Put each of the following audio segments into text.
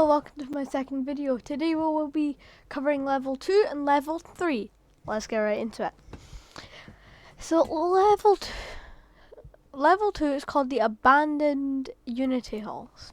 welcome to my second video. Today we will be covering level 2 and level 3. Let's get right into it. So level 2 is called the Abandoned Unity Halls.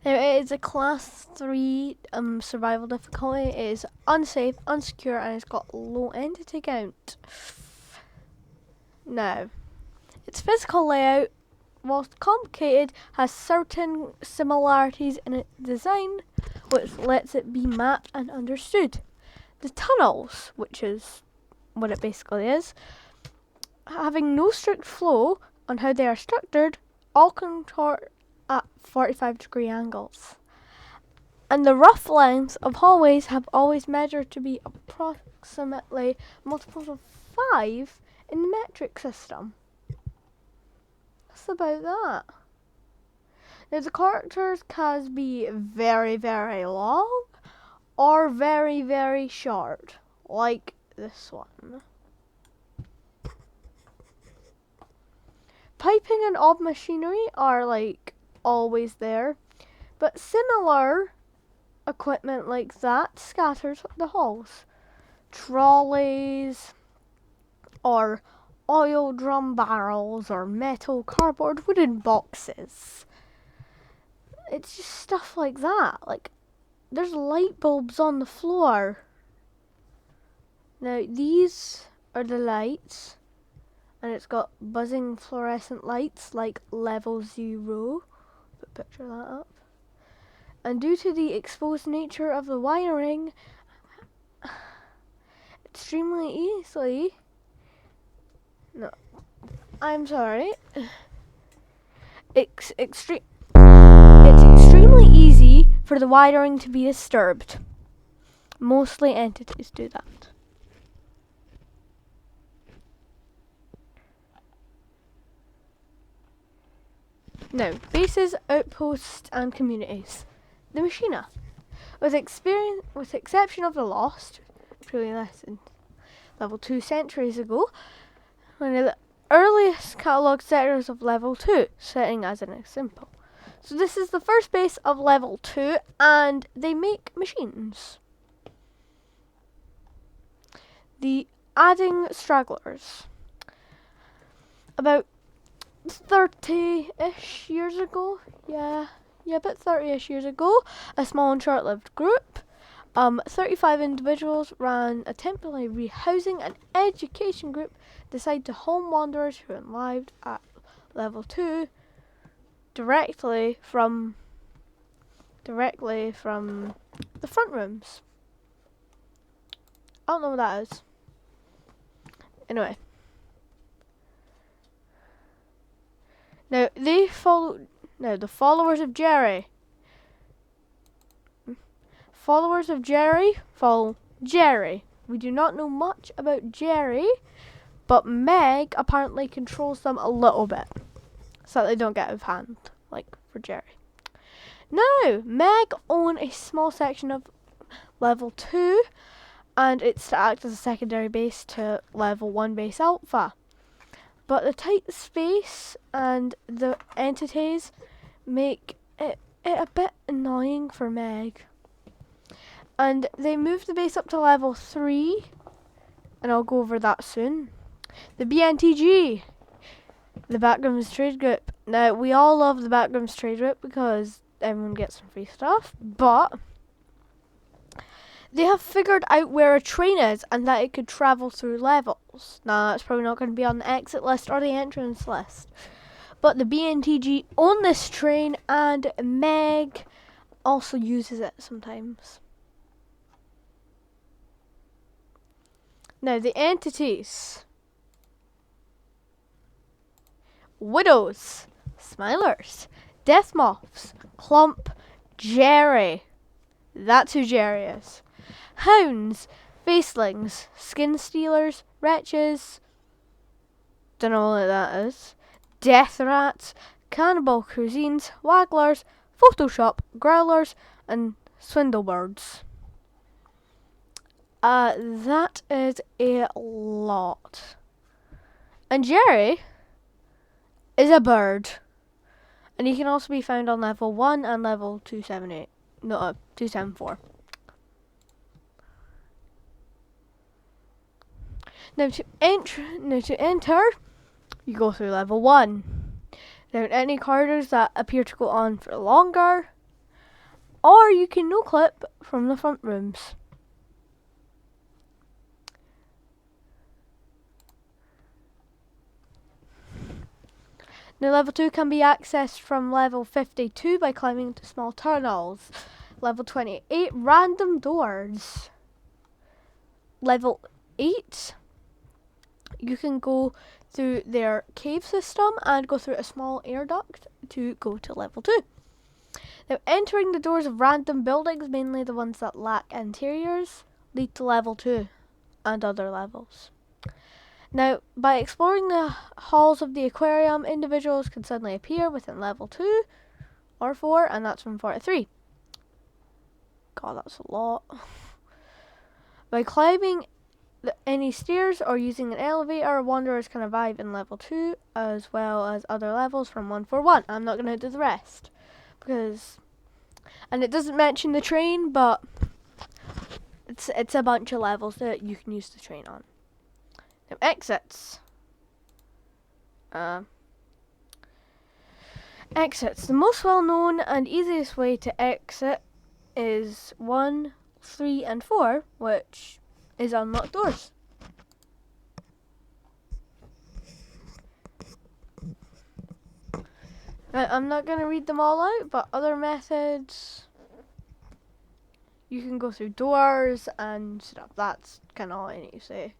Now it is a class 3 survival difficulty. It is unsafe, unsecure, and it's got low entity count. Now, its physical layout, whilst complicated, has certain similarities in its design, which lets it be mapped and understood. The tunnels, which is what it basically is, having no strict flow on how they are structured, all contort at 45-degree angles. And the rough lengths of hallways have always measured to be approximately multiples of 5 in the metric system. That's about that. Now the characters can be very, very long or very, very short, like this one. Piping and odd machinery are like always there, but similar equipment like that scatters the halls. Trolleys or oil drum barrels or metal, cardboard, wooden boxes. It's just stuff like that. Like, there's light bulbs on the floor. Now, these are the lights, and it's got buzzing fluorescent lights like level 0. But picture that up. And due to the exposed nature of the wiring, extremely easily. No, I'm sorry. It's extremely easy for the wiring to be disturbed. Mostly entities do that. Now, bases, outposts, and communities. The Machina. With exception of the Lost, truly less than level 2 centuries ago, one of the earliest catalogue sectors of level 2, setting as an example. So this is the first base of level 2, and they make machines. The adding stragglers. About 30-ish years ago, about 30-ish years ago, a small and short-lived group, 35 individuals ran a temporary rehousing and education group, decide to home wanderers who arrived at level 2 directly from the front rooms. I don't know what that is. Anyway. Now, the followers of Jerry. Followers of Jerry follow Jerry. We do not know much about Jerry, but Meg apparently controls them a little bit, so that they don't get out of hand, like for Jerry. Now, Meg own a small section of level 2, and it's to act as a secondary base to level 1 base alpha. But the tight space and the entities make it a bit annoying for Meg. And they moved the base up to level 3, and I'll go over that soon. The BNTG, the Backrooms Trade Group. Now, we all love the Backrooms Trade Group because everyone gets some free stuff, but they have figured out where a train is and that it could travel through levels. Now, that's probably not going to be on the exit list or the entrance list. But the BNTG own this train, and Meg also uses it sometimes. Now, the entities. Widows, Smilers, Death Moths, Clump, Jerry. That's who Jerry is. Hounds, Facelings, Skin Stealers, Wretches, don't know what that is. Death Rats, Cannibal Cuisines, Wagglers, Photoshop, Growlers, and Swindlebirds. That is a lot. And Jerry is a bird. And he can also be found on level 1 and level 278. No, 274. Now to enter, you go through level 1. There are any corridors that appear to go on for longer, or you can no clip from the front rooms. Now level 2 can be accessed from level 52 by climbing into small tunnels. Level 28, random doors. Level 8, you can go through their cave system and go through a small air duct to go to level 2. Now entering the doors of random buildings, mainly the ones that lack interiors, lead to level 2 and other levels. Now, by exploring the halls of the aquarium, individuals can suddenly appear within level 2 or 4, and that's from 4 to 3. God, that's a lot. By climbing any stairs or using an elevator, wanderers can arrive in level 2 as well as other levels from 141. I'm not going to do the rest because, and it doesn't mention the train, but it's a bunch of levels that you can use the train on. Now exits. Exits. The most well-known and easiest way to exit is 1, 3, and 4, which is unlocked doors. Now, I'm not going to read them all out, but other methods, you can go through doors and stuff. That's kind of all I need to say.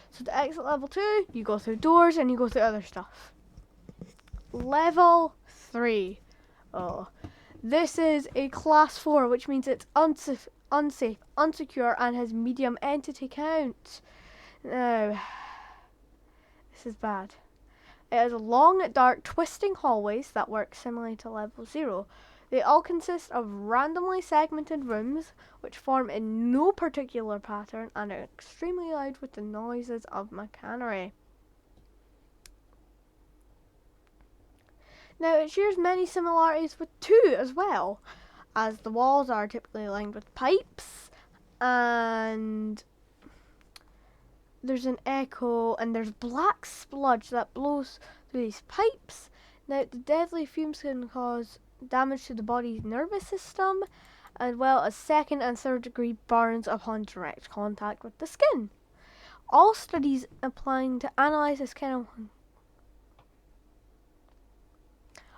So to exit level 2, you go through doors and you go through other stuff. Level 3. Oh, this is a class 4, which means it's unsafe, unsecure, and has medium entity count. Now, this is bad. It has long, dark, twisting hallways that work similarly to level 0. They all consist of randomly segmented rooms which form in no particular pattern and are extremely loud with the noises of machinery. Now it shares many similarities with 2 as well, as the walls are typically lined with pipes and there's an echo and there's black sludge that blows through these pipes. Now the deadly fumes can cause damage to the body's nervous system, as well as 2nd and 3rd degree burns upon direct contact with the skin. All studies applying to analyze this kind of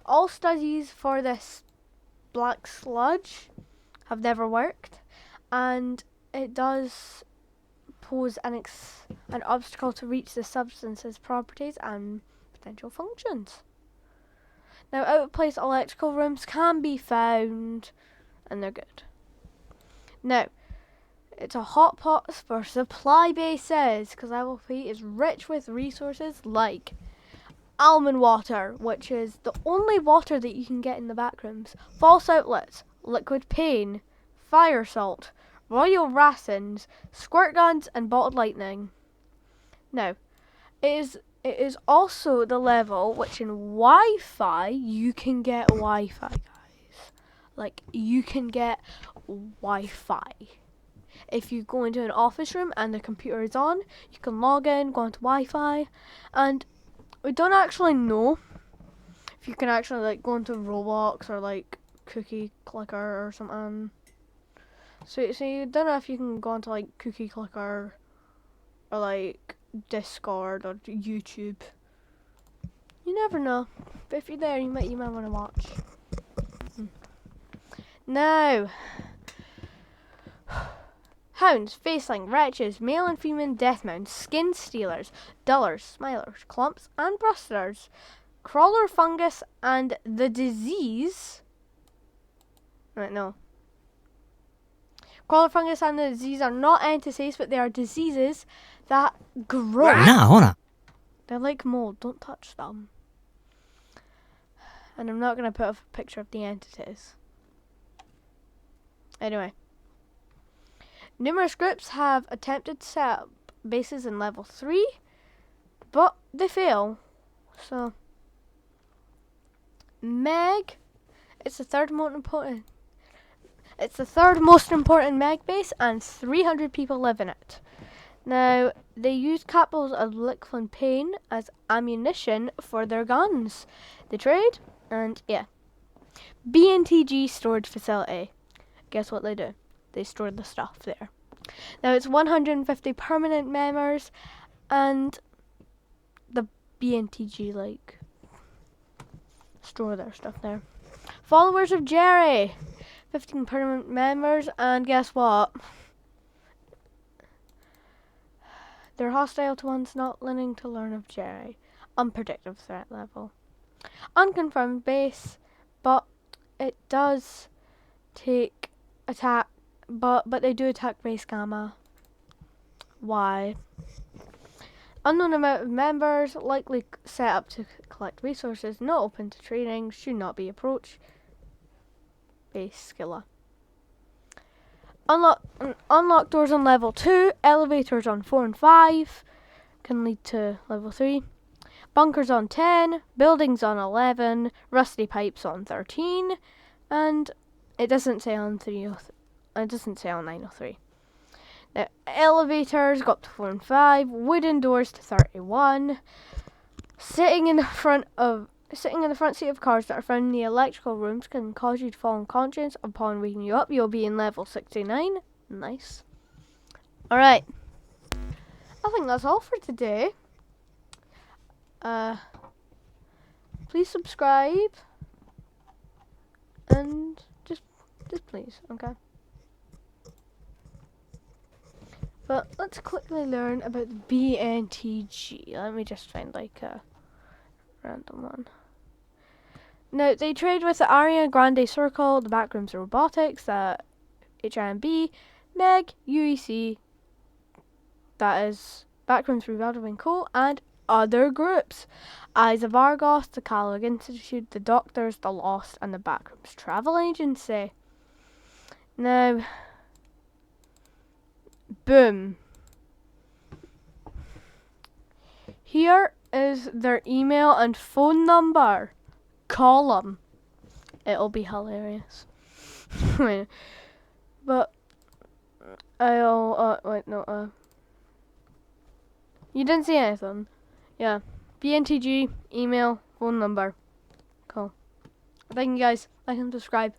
all studies for this black sludge have never worked, and it does pose an obstacle to reach the substance's properties and potential functions. Now, out-of-place electrical rooms can be found, and they're good. Now, it's a hot pot for supply bases, because level 3 is rich with resources like almond water, which is the only water that you can get in the back rooms, false outlets, liquid pain, fire salt, royal rations, squirt guns, and bottled lightning. Now, it is also the level which in Wi-Fi you can get Wi-Fi, guys. Like, you can get Wi-Fi. If you go into an office room and the computer is on, you can log in, go onto Wi-Fi, and we don't actually know if you can actually like go into Roblox or like Cookie Clicker or something. So you don't know if you can go onto like Cookie Clicker or like Discord or YouTube. You never know. But if you're there, you might want to watch. Now, hounds, faceling, wretches, male and female deathmounds, skin stealers, dullers, smilers, clumps, and brusters, crawler fungus, and the disease. Right, no. Crawler fungus and the disease are not entities, but they are diseases that grow. They're like mold. Don't touch them. And I'm not going to put a picture of the entities. Anyway. Numerous groups have attempted to set up bases in level 3, but they fail. So, Meg, it's the third most important. It's the third most important meg base, and 300 people live in it. Now, they use capsules of liquid pain as ammunition for their guns. They trade, and yeah. BNTG storage facility. Guess what they do? They store the stuff there. Now, it's 150 permanent members, and the BNTG, like, store their stuff there. Followers of Jerry. 15 permanent members, and guess what? They're hostile to ones not willing to learn of Jerry. Unpredictable threat level. Unconfirmed base, but it does take attack, but they do attack base gamma. Why? Unknown amount of members, likely set up to collect resources, not open to training, should not be approached. Base skiller. Unlock doors on level 2, elevators on 4 and 5, can lead to level 3. Bunkers on 10, buildings on 11, rusty pipes on 13, and it doesn't say on 903. Now, elevators go up to 4 and 5, wooden doors to 31. Sitting in the front seat of cars that are found in the electrical rooms can cause you to fall unconscious. Upon waking you up, you'll be in level 69. Nice. Alright. I think that's all for today. Please subscribe. And just please, okay? But let's quickly learn about the BNTG. Let me just find like a random one. Now, they trade with the Ariana Grande Circle, the Backrooms Robotics, the HIMB, Meg, UEC, that is Backrooms Revolving Co., and other groups. Eyes of Argos, the Catalog Institute, the Doctors, the Lost, and the Backrooms Travel Agency. Now, boom. Here is their email and phone number. Call them. It'll be hilarious. But you didn't see anything. Yeah. BNTG, email, phone number. Cool. Thank you guys. Like and subscribe.